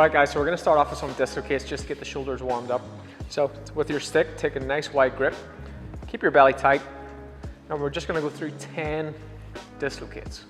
Alright guys, so we're going to start off with some dislocates just to get the shoulders warmed up. So with your stick, take a nice wide grip, keep your belly tight, and we're just going to go through 10 dislocates.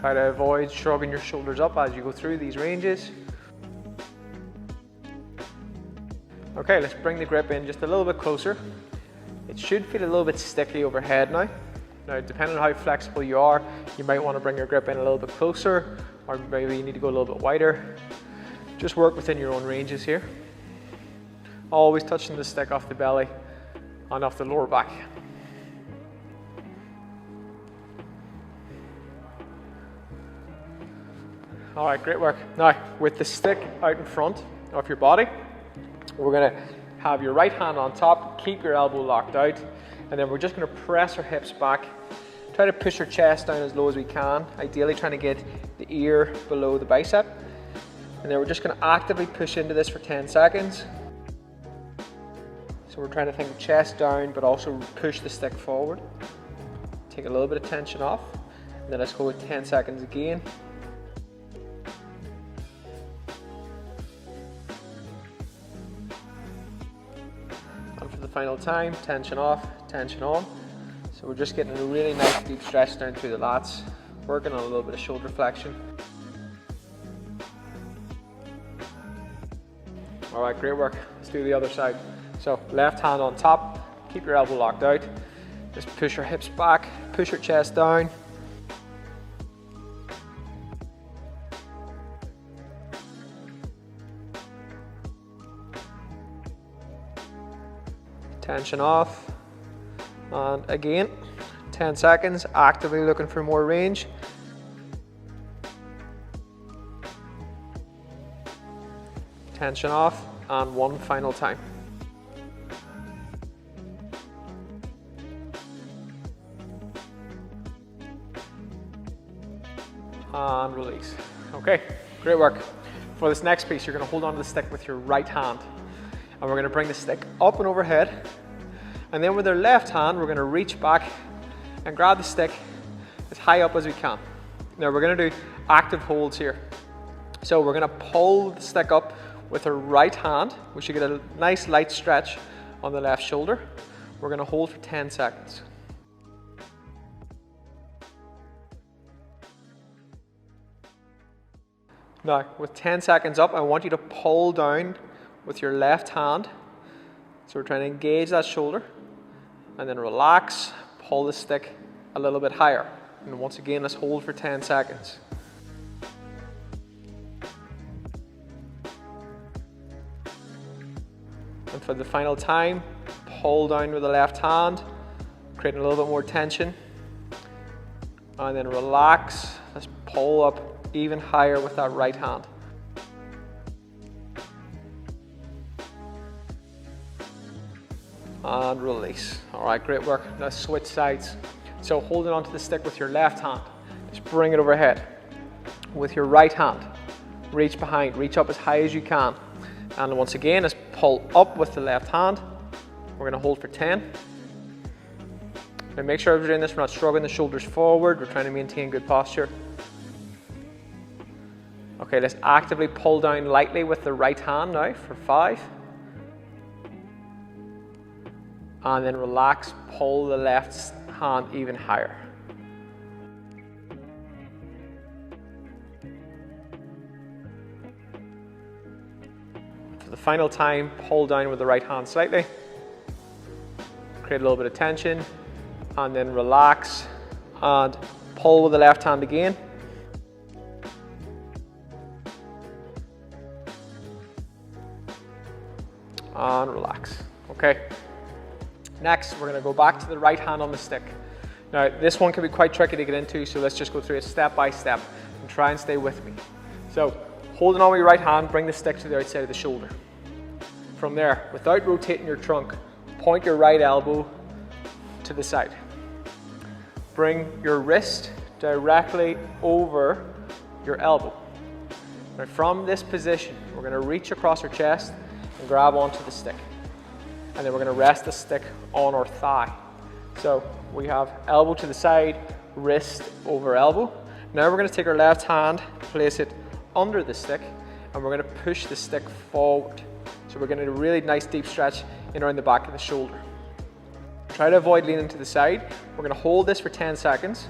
Try to avoid shrugging your shoulders up as you go through these ranges. Okay, let's bring the grip in just a little bit closer. It should feel a little bit sticky overhead now. Now, depending on how flexible you are, you might want to bring your grip in a little bit closer, or maybe you need to go a little bit wider. Just work within your own ranges here. Always touching the stick off the belly and off the lower back. All right, great work. Now, with the stick out in front of your body, we're going to have your right hand on top, keep your elbow locked out, and then we're just going to press our hips back. Try to push your chest down as low as we can, ideally trying to get the ear below the bicep. And then we're just going to actively push into this for 10 seconds. So we're trying to think chest down, but also push the stick forward. Take a little bit of tension off, and then let's go with 10 seconds again. And for the final time, tension off, tension on. So we're just getting a really nice deep stretch down through the lats, working on a little bit of shoulder flexion. All right, great work. Let's do the other side. So left hand on top, keep your elbow locked out. Just push your hips back, push your chest down. Tension off. And again, 10 seconds, actively looking for more range. Tension off, and one final time. And release. Okay, great work. For this next piece, you're going to hold on to the stick with your right hand, and we're going to bring the stick up and overhead. And then with our left hand, we're going to reach back and grab the stick as high up as we can. Now we're going to do active holds here. So we're going to pull the stick up with our right hand. We should get a nice light stretch on the left shoulder. We're going to hold for 10 seconds. Now, with 10 seconds up, I want you to pull down with your left hand. So we're trying to engage that shoulder. And then relax, pull the stick a little bit higher. And once again, let's hold for 10 seconds. And for the final time, pull down with the left hand, creating a little bit more tension. And then relax, let's pull up even higher with that right hand. And release. All right, great work. Now switch sides. So holding onto the stick with your left hand, just bring it overhead. With your right hand, reach behind, reach up as high as you can. And once again, let's pull up with the left hand. We're going to hold for 10. Now make sure as we're doing this, we're not shrugging the shoulders forward. We're trying to maintain good posture. Okay, let's actively pull down lightly with the right hand now for 5. And then relax, pull the left hand even higher. For the final time, pull down with the right hand slightly. Create a little bit of tension, and then relax, and pull with the left hand again. And relax. Okay. Next, we're going to go back to the right hand on the stick. Now, this one can be quite tricky to get into, so let's just go through it step by step and try and stay with me. So, holding on with your right hand, bring the stick to the outside of the shoulder. From there, without rotating your trunk, point your right elbow to the side. Bring your wrist directly over your elbow. Now, from this position, we're going to reach across our chest and grab onto the stick. And then we're going to rest the stick on our thigh. So we have elbow to the side, wrist over elbow. Now we're going to take our left hand, place it under the stick, and we're going to push the stick forward. So we're going to do a really nice deep stretch in around the back of the shoulder. Try to avoid leaning to the side. We're going to hold this for 10 seconds.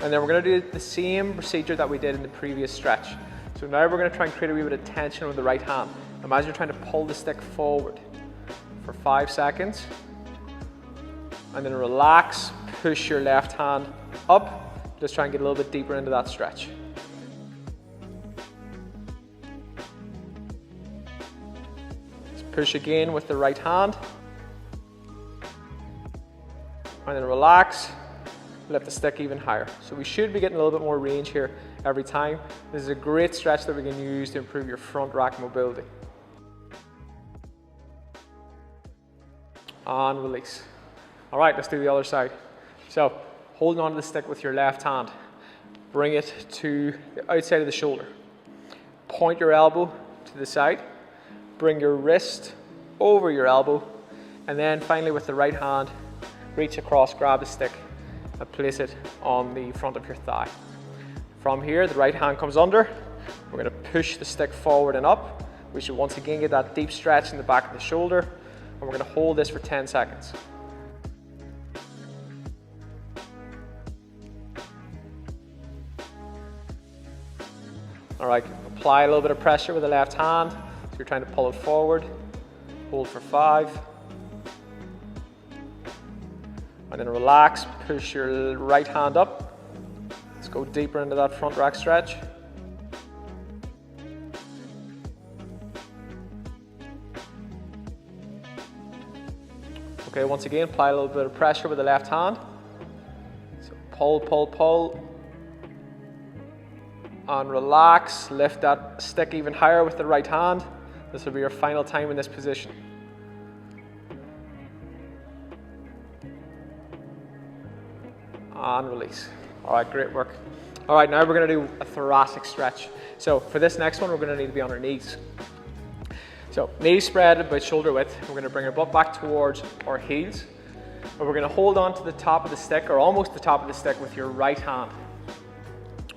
And then we're going to do the same procedure that we did in the previous stretch. So now we're going to try and create a wee bit of tension with the right hand. Imagine you're trying to pull the stick forward for 5 seconds. And then relax, push your left hand up. Just try and get a little bit deeper into that stretch. Just push again with the right hand. And then relax, lift the stick even higher. So we should be getting a little bit more range here every time. This is a great stretch that we can use to improve your front rack mobility. And release. All right, let's do the other side. So holding onto the stick with your left hand, bring it to the outside of the shoulder. Point your elbow to the side, bring your wrist over your elbow, and then finally with the right hand, reach across, grab the stick, and place it on the front of your thigh. From here, the right hand comes under. We're going to push the stick forward and up. We should once again get that deep stretch in the back of the shoulder, and we're going to hold this for 10 seconds. All right, apply a little bit of pressure with the left hand. So you're trying to pull it forward. Hold for 5. And then relax, push your right hand up. Let's go deeper into that front rack stretch. Okay, once again, apply a little bit of pressure with the left hand. So pull, pull, pull. And relax, lift that stick even higher with the right hand. This will be your final time in this position. And release. All right, great work. All right, now we're going to do a thoracic stretch. So for this next one, we're going to need to be on our knees. So knees spread about shoulder width. We're going to bring our butt back towards our heels. And we're going to hold on to the top of the stick, or almost the top of the stick, with your right hand.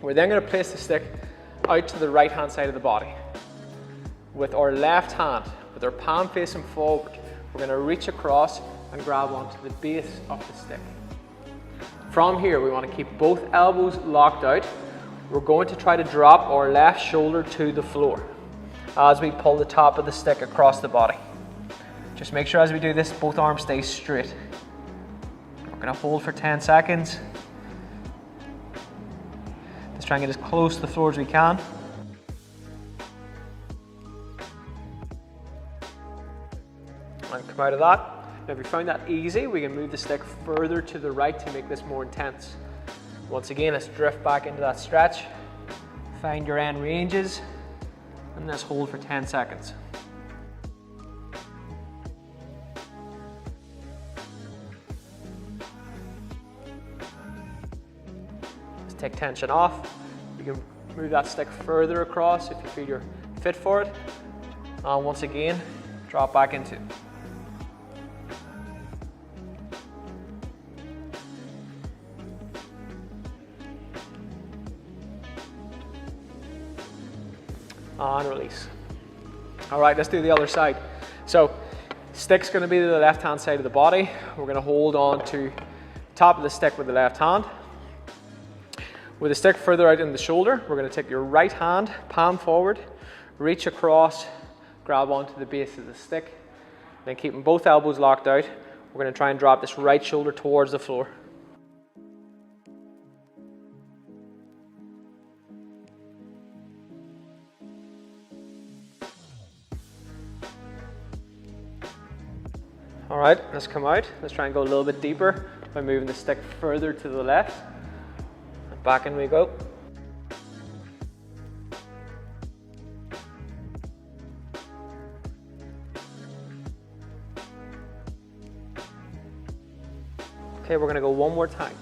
We're then going to place the stick out to the right hand side of the body. With our left hand, with our palm facing forward, we're going to reach across and grab onto the base of the stick. From here, we want to keep both elbows locked out. We're going to try to drop our left shoulder to the floor as we pull the top of the stick across the body. Just make sure as we do this, both arms stay straight. We're going to hold for 10 seconds. Let's try and get as close to the floor as we can. And come out of that. Now if you found that easy, we can move the stick further to the right to make this more intense. Once again, let's drift back into that stretch. Find your end ranges, and let's hold for 10 seconds. Let's take tension off. You can move that stick further across if you feel you're fit for it. And once again, drop back into it. And release. All right, let's do the other side. So stick's going to be to the left hand side of the body. We're going to hold on to the top of the stick with the left hand. With the stick further out in the shoulder, we're going to take your right hand, palm forward, reach across, grab onto the base of the stick, then keeping both elbows locked out, we're going to try and drop this right shoulder towards the floor. All right, let's come out. Let's try and go a little bit deeper by moving the stick further to the left. And back in we go. Okay, we're going to go one more time.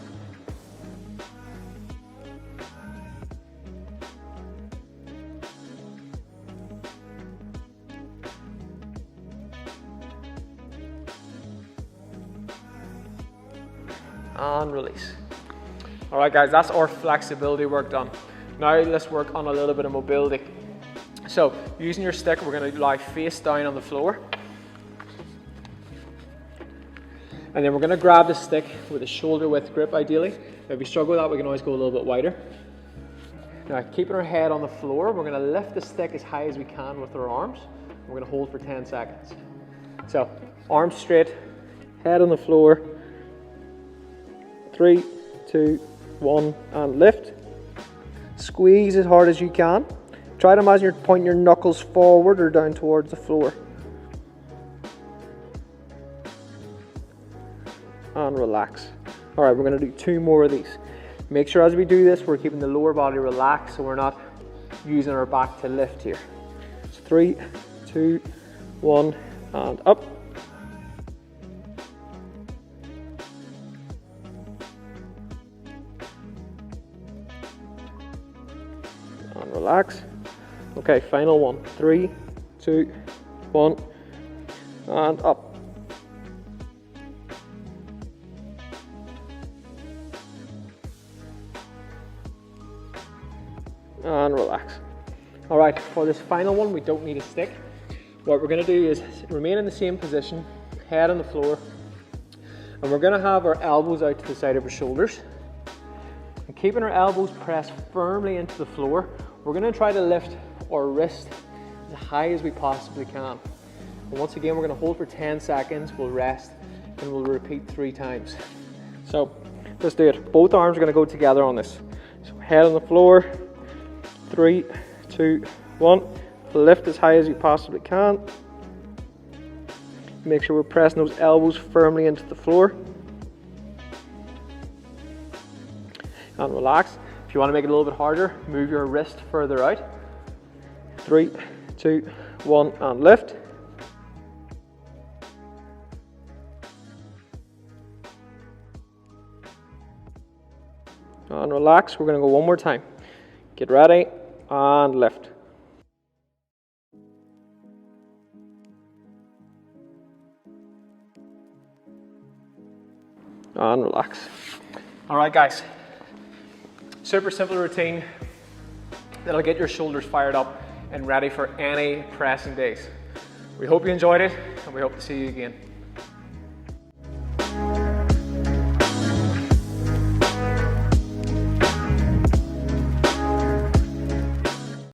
and release. All right guys, that's our flexibility work done. Now let's work on a little bit of mobility. So using your stick, we're going to lie face down on the floor. And then we're going to grab the stick with a shoulder width grip ideally. If we struggle with that, we can always go a little bit wider. Now keeping our head on the floor, we're going to lift the stick as high as we can with our arms. We're going to hold for 10 seconds. So arms straight, head on the floor. 3, 2, 1, and lift. Squeeze as hard as you can. Try to imagine you're pointing your knuckles forward or down towards the floor. And relax. All right, we're going to do 2 more of these. Make sure as we do this, we're keeping the lower body relaxed so we're not using our back to lift here. So 3, 2, 1, and up. And relax. Okay, final one. 3, 2, 1, and up. And relax. All right, for this final one, we don't need a stick. What we're going to do is remain in the same position, head on the floor, and we're going to have our elbows out to the side of our shoulders. And keeping our elbows pressed firmly into the floor, we're going to try to lift our wrist as high as we possibly can. And once again, we're going to hold for 10 seconds, we'll rest, and we'll repeat 3 times. So let's do it. Both arms are going to go together on this. So head on the floor. 3, 2, 1. Lift as high as you possibly can. Make sure we're pressing those elbows firmly into the floor. And relax. If you want to make it a little bit harder, move your wrist further out. 3, 2, 1, and lift. And relax. We're going to go one more time. Get ready. And lift. And relax. All right guys, super simple routine that'll get your shoulders fired up and ready for any pressing days. We hope you enjoyed it and we hope to see you again.